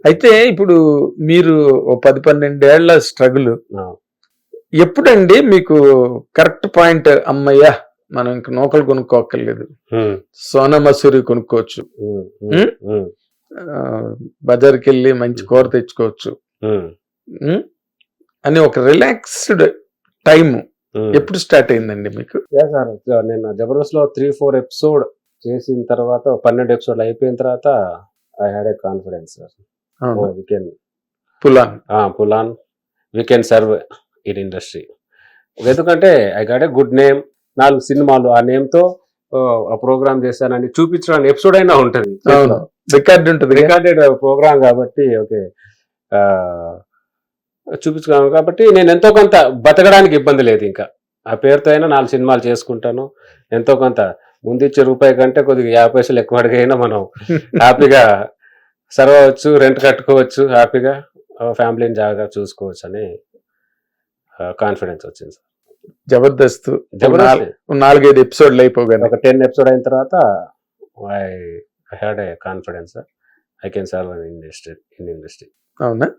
అయితే ఇప్పుడు మీరు ఓ 10-12 ఏళ్ల స్ట్రగుల్ ఎప్పుడండి మీకు కరెక్ట్ పాయింట్, అమ్మయ్యా మనం ఇంక నూకలు కొనుక్కోక్కర్లేదు, సోనా మసూరి కొనుక్కోవచ్చు, బజార్కి వెళ్ళి మంచి కూర తెచ్చుకోవచ్చు అని ఒక రిలాక్స్డ్ టైం ఎప్పుడు స్టార్ట్ అయిందండి మీకు? సార్ నేను జబర్దస్త్ లో 3-4 ఎపిసోడ్ చేసిన తర్వాత 12 ఎపిసోడ్లు అయిపోయిన తర్వాత I had a confidence sir. We can పులాన్ we can serve in industry. ఎందుకంటే I got a good name, 4 సినిమాలు ఆ నేమ్ తో ఆ ప్రోగ్రామ్ చేశానని చూపించడానికి ఎపిసోడ్ అయినా ఉంటుంది, రికార్డ్ ఉంటుంది, రికార్డెడ్ ప్రోగ్రామ్ కాబట్టి ఓకే చూపించుకున్నాను. కాబట్టి నేను ఎంతో కొంత బతకడానికి ఇబ్బంది లేదు, ఇంకా ఆ పేరుతో అయినా 4 సినిమాలు చేసుకుంటాను. ఎంతో కొంత ముందు ఇచ్చే రూపాయి కంటే కొద్దిగా 50 పైసలు ఎక్కువ అడిగైనా మనం హ్యాపీగా సర్వ్ అవ్వచ్చు, రెంట్ కట్టుకోవచ్చు, హ్యాపీగా ఫ్యామిలీని జాగ్రత్తగా చూసుకోవచ్చు అని కాన్ఫిడెన్స్ వచ్చింది సార్. జబర్దస్త్ 4-5 ఎపిసోడ్లు అయిపోగానే ఒక 10 ఎపిసోడ్ అయిన తర్వాత I had a confidence I can serve in industry. అవునా?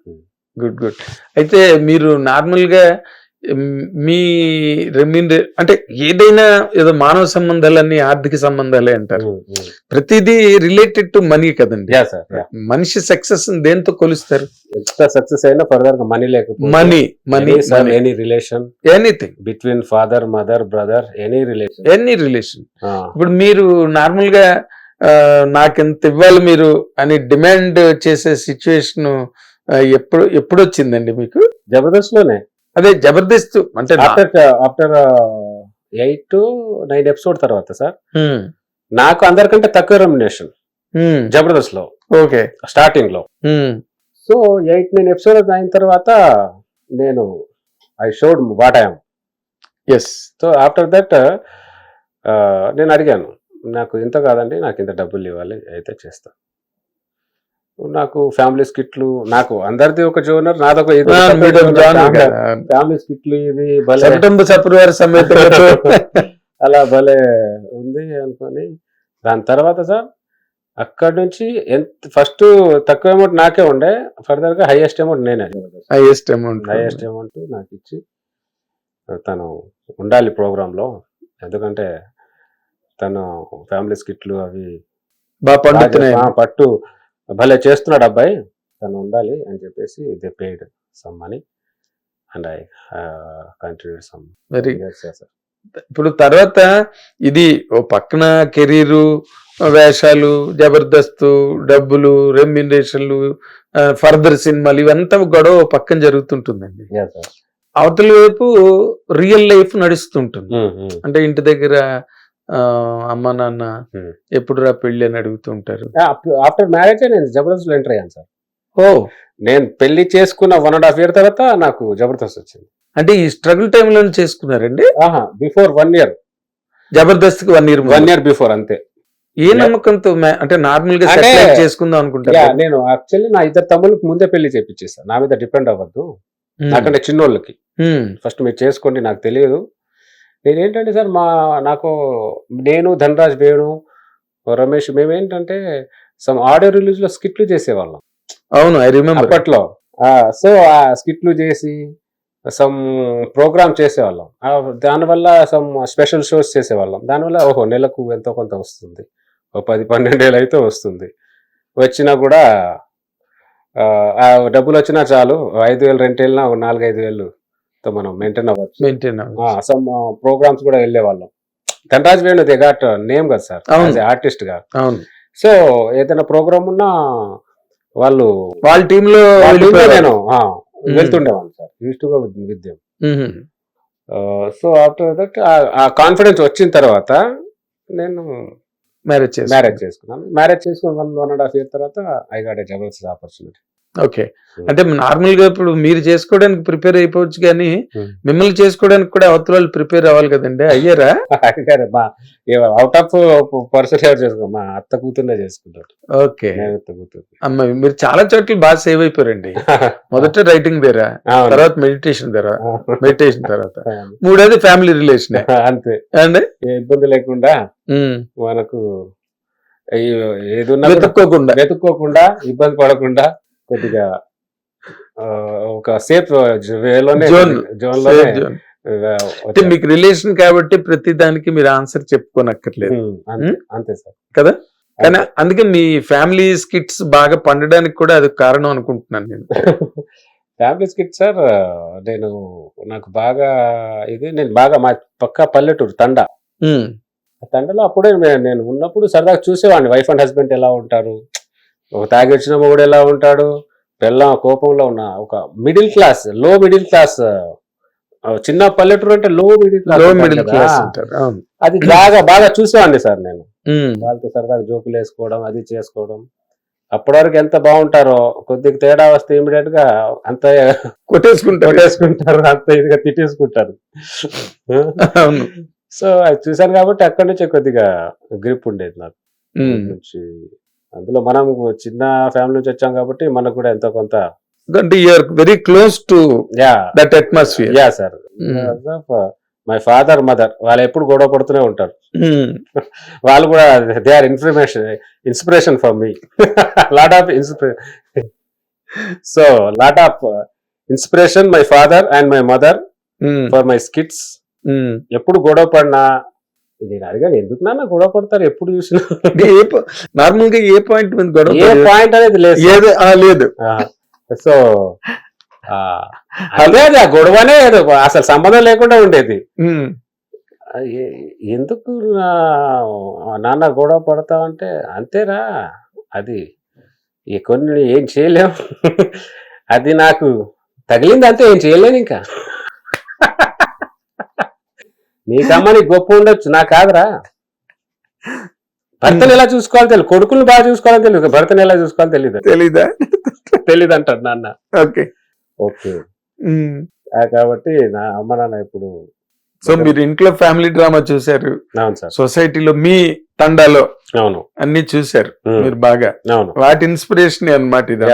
Good good. అయితే మీరు నార్మల్ గా మీ అంటే ఏదైనా ఏదో మానవ సంబంధాలన్నీ ఆర్థిక సంబంధాలే అంటారు, ప్రతిదీ రిలేటెడ్ టు మనీ కదండి. మనిషి సక్సెస్ దేంతో కొలుస్తారు? ఎంత సక్సెస్ అయినా ఫర్దర్ గా మనీ లేకపోతే money any relation, anything between father mother brother, any relation. ఇప్పుడు మీరు నార్మల్ గా నాకెంత ఇవ్వాలి మీరు అని డిమాండ్ చేసే సిచ్యువేషన్ ఎప్పుడు వచ్చిందండి మీకు? జబర్దస్త్ లోనే. అదే జబర్దస్త్ అంటే ఆఫ్టర్ 8-9 ఎపిసోడ్ తర్వాత సార్ నాకు అందరికంటే తక్కువ రెమ్యునరేషన్ జబర్దస్త్ లో, ఓకే, స్టార్టింగ్ లో. సో 8-9 ఎపిసోడ్ అయిన తర్వాత నేను I showed what I am. Yes. So after that నేను అడిగాను, నాకు ఇంత కాదండి, నాకు ఇంత డబ్బులు ఇవ్వాలి, అయితే చేస్తా. నాకు ఫ్యామిలీ స్కిట్లు, నాకు అందరిది ఒక జోనర్, నాదొక ఫ్యామిలీ స్కిట్లు, ఇది అలా భలే ఉంది అనుకొని దాని తర్వాత సార్ అక్కడి నుంచి ఫస్ట్ తక్కువ అమౌంట్ నాకే ఉండే, ఫర్దర్ గా హైయెస్ట్ అమౌంట్ నేనే. హైయెస్ట్ అమౌంట్ నాకు ఇచ్చి తను ఉండాలి ప్రోగ్రామ్ లో, ఎందుకంటే తను ఫ్యామిలీ స్కిట్లు అవి పట్టు భలే చేస్తున్నాడు అబ్బాయి, తను ఉండాలి అని చెప్పేసి they paid some money and I continued some. ఇప్పుడు తర్వాత ఇది ఓ పక్కన కెరీరు, వేషాలు, జబర్దస్త్, డబ్బులు, రెమ్యునరేషన్లు, ఫర్దర్ సినిమాలు, ఇవంతా గొడవ పక్కన జరుగుతుంటుందండి. అవతల వైపు రియల్ లైఫ్ నడుస్తుంటుంది. అంటే ఇంటి దగ్గర అమ్మ నాన్న ఎప్పుడు రా పెళ్లి అని అడుగుతుంటారు. ఆఫ్టర్ మ్యారేజ్ నేను జబర్దస్త్ లో ఎంటర్ అయ్యాను సార్. నేను పెళ్లి చేసుకున్న 1.5 year తర్వాత నాకు జబర్దస్త్ వచ్చింది. అంటే ఈ స్ట్రగుల్ టైమ్ లో చేసుకున్నారండి? Before 1 year Jabardasth 1 year before, అంతే. ఏ నమ్మకంతో? అంటే నార్మల్ గా చేసుకుందాం అనుకుంటా. నేను యాక్చువల్లీ నా 2 తమ్ముళ్ళకి ముందే పెళ్లి చేపించేస్తాను, నా మీద డిపెండ్ అవ్వద్దు, నాకంటే చిన్నోళ్ళకి ఫస్ట్ మీరు చేసుకోండి, నాకు తెలియదు. నేనేంటంటే సార్ నేను ధనరాజ్, వేణు, రమేష్ మేమేంటంటే సమ్ ఆడియో రిలీజ్ లో స్కిట్లు చేసేవాళ్ళం. అవును, ఐ రిమెంబర్ అప్పట్లో. సో ఆ స్కిట్లు చేసి సమ్ ప్రోగ్రామ్ చేసేవాళ్ళం, దానివల్ల సమ్ స్పెషల్ షోస్ చేసేవాళ్ళం. దానివల్ల నెలకు ఎంతో కొంత వస్తుంది, 10-12 ఏళ్ళు అయితే వస్తుంది. వచ్చినా కూడా ఆ డబ్బులు వచ్చినా చాలు, 5,000 రెంట్ వెళ్ళినా 4-5 తో మనం మెయింటైన్ అవ్వచ్చు. సమ్ ప్రోగ్రామ్స్ కూడా వెళ్ళే వాళ్ళం. Dhanraj Venu they got name కదా సార్, ఆర్టిస్ట్ గా. సో ఏదైనా ప్రోగ్రామ్ ఉన్నా వాళ్ళ టీమ్ లో నేను వెళ్తుండేవాడిని sir, used to go with them. So after that ఆ కాన్ఫిడెన్స్ వచ్చిన తర్వాత నేను మ్యారేజ్ చేసుకున్నాను. మ్యారేజ్ చేసుకుని 1.5 year తర్వాత I got A Jabardasth opportunity. Okay. అంటే నార్మల్ గా ఇప్పుడు మీరు చేసుకోవడానికి ప్రిపేర్ అయిపోవచ్చు, కానీ మిమ్మల్ని చేసుకోవడానికి కూడా అవతల వాళ్ళు ప్రిపేర్ అవ్వాలి కదండి. అయ్యారా? అవుట్ ఆఫ్ పర్సెంట్ చేసుకో, మా అత్త కూతుర్నే చేసుకుంటారు. ఓకే. అమ్మ మీరు చాలా చోట్ల బాగా సేవ్ అయిపోయారండి. మొదట రైటింగ్ దగ్గర, తర్వాత మెడిటేషన్ తర్వాత మూడోది ఫ్యామిలీ రిలేషన్. అంతే అండి, ఇబ్బంది లేకుండా మనకు ఏదున్నా వెతుక్కోకుండా ఇబ్బంది పడకుండా కొద్దిగా ఒక సేఫ్ వేలోనే Zone. జోన్ లోనే Safe zone. అంటే మీకు రిలేషన్ కాబట్టి ప్రతి దానికి మీరు ఆన్సర్ చెప్పుకోనక్కర్లేదు అంతే సార్ కదా. కానీ అందుకే మీ ఫ్యామిలీ స్కిట్స్ బాగా పండడానికి కూడా అది కారణం అనుకుంటున్నాను నేను. ఫ్యామిలీ స్కిట్ సార్ నాకు బాగా నేను బాగా మా పక్క పల్లెటూరు తండా. ఉమ్, తండలో అప్పుడే నేను ఉన్నప్పుడు సరదాగా చూసేవాడిని వైఫ్ అండ్ హస్బెండ్ ఎలా ఉంటారు, ఒక తాగి వచ్చిన మొగుడు ఎలా ఉంటాడు, పెళ్ళాం కోపంలో ఉన్న ఒక లో మిడిల్ క్లాస్ చిన్న పల్లెటూరు అంటే లో లో మిడిల్ మిడిల్ క్లాస్ అంటారు. అవును. అది బాగా చూసేవాడిని సార్ నేను. ఉమ్, వాళ్ళతో సరదాగా జోకులు వేసుకోవడం అది చేసుకోవడం. అప్పటి వరకు ఎంత బాగుంటారో కొద్దిగా తేడా వస్తే ఇమీడియట్ గా అంత కొట్టేసుకుంటారు, అంత ఇదిగా తిట్టేసుకుంటారు. అవును. సో అది చూశాను కాబట్టి అక్కడి నుంచి కొద్దిగా గ్రిప్ ఉండేది నాకు ఉమ్. నుంచి. అందులో మనం చిన్న ఫ్యామిలీ నుంచి వచ్చాం కాబట్టి మనకు కూడా ఎంతో కొంత అంటే you are very close to that atmosphere. Yeah sir. My father mother వాళ్ళు ఎప్పుడు గొడవ పడుతూనే ఉంటారు. వాళ్ళు కూడా they are inspiration for me. Lot of inspiration my father and my mother for my skits. ఎప్పుడు గొడవ పడినా నేను అడిగాను ఎందుకు నాన్న గొడవ పడతారు ఎప్పుడు చూసినా. నార్మల్ గా ఏ పాయింట్ మీద గొడవ ఏ పాయింట్ అనేది లేదు. సో అదే ఆ గొడవనే అసలు సంబంధం లేకుండా ఉండేది. ఎందుకు నాన్న గొడవ పడతావంటే అంతేరా అది కొన్ని ఏం చేయలేం, అది నాకు తగిలింది అంతే, ఏం చేయలేను ఇంకా. నీకమ్మ నీకు గొప్ప ఉండొచ్చు, నాకు కాదురా. భర్తను ఎలా చూసుకోవాలో తెలియదు, కొడుకులు బాగా చూసుకోవాలని తెలియదు, భర్తను ఎలా చూసుకోవాలో తెలీదు అంటాడు నాన్న. ఓకే కాబట్టి నా అమ్మ నాన్న ఇప్పుడు. సో మీరు ఇంట్లో ఫ్యామిలీ డ్రామా చూసారు. అవును సార్. సొసైటీలో మీ తండాలో అవును అన్ని చూసారు మీరు బాగా. అవును. వాటి ఇన్స్పిరేషన్ అన్నమాట ఇది.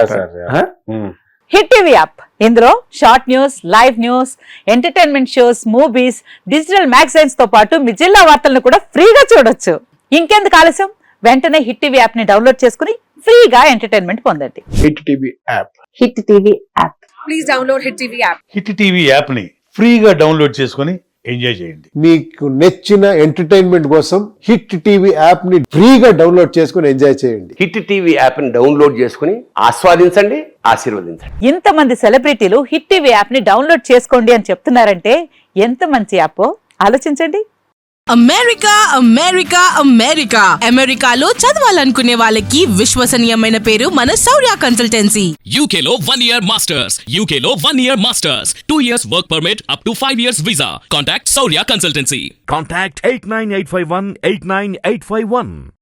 హిట్ టీవీ యాప్, ఇందులో short news, live news, entertainment shows, movies, digital magazines తో పాటు మీ జిల్లా వార్తలను కూడా ఫ్రీగా చూడొచ్చు. ఇంకెందుకు ఆలస్యం, వెంటనే హిట్ టీవీ యాప్ ని డౌన్లోడ్ చేసుకుని ఫ్రీగా ఎంటర్టైన్మెంట్ పొందండి. Hit TV app. Hit TV app. Please download hit TV app. Hit TV app ని ఫ్రీగా డౌన్లోడ్ చేసుకొని ఎంజాయ్ చేయండి. మీకు నచ్చిన ఎంటర్టైన్మెంట్ కోసం హిట్ టీవీ యాప్ ని ఫ్రీగా డౌన్లోడ్ చేసుకుని ఎంజాయ్ చేయండి. హిట్ టీవీ యాప్ ని డౌన్లోడ్ చేసుకుని ఆస్వాదించండి, ఆశీర్వదించండి. ఇంతమంది సెలబ్రిటీలు హిట్ టీవీ యాప్ ని డౌన్లోడ్ చేసుకోండి అని చెప్తున్నారంటే ఎంత మంచి యాప్ ఆలోచించండి. అమెరికా అమెరికా అమెరికా అమెరికాలో చదవాలనుకునే వాళ్ళకి విశ్వసనీయమైన పేరు మన శౌర్య కన్సల్టెన్సీ. UK లో 1 year masters, UK లో 1 year masters, 2 years work permit up to 5 years visa. Contact Saurya Consultancy. Contact 89851 89851.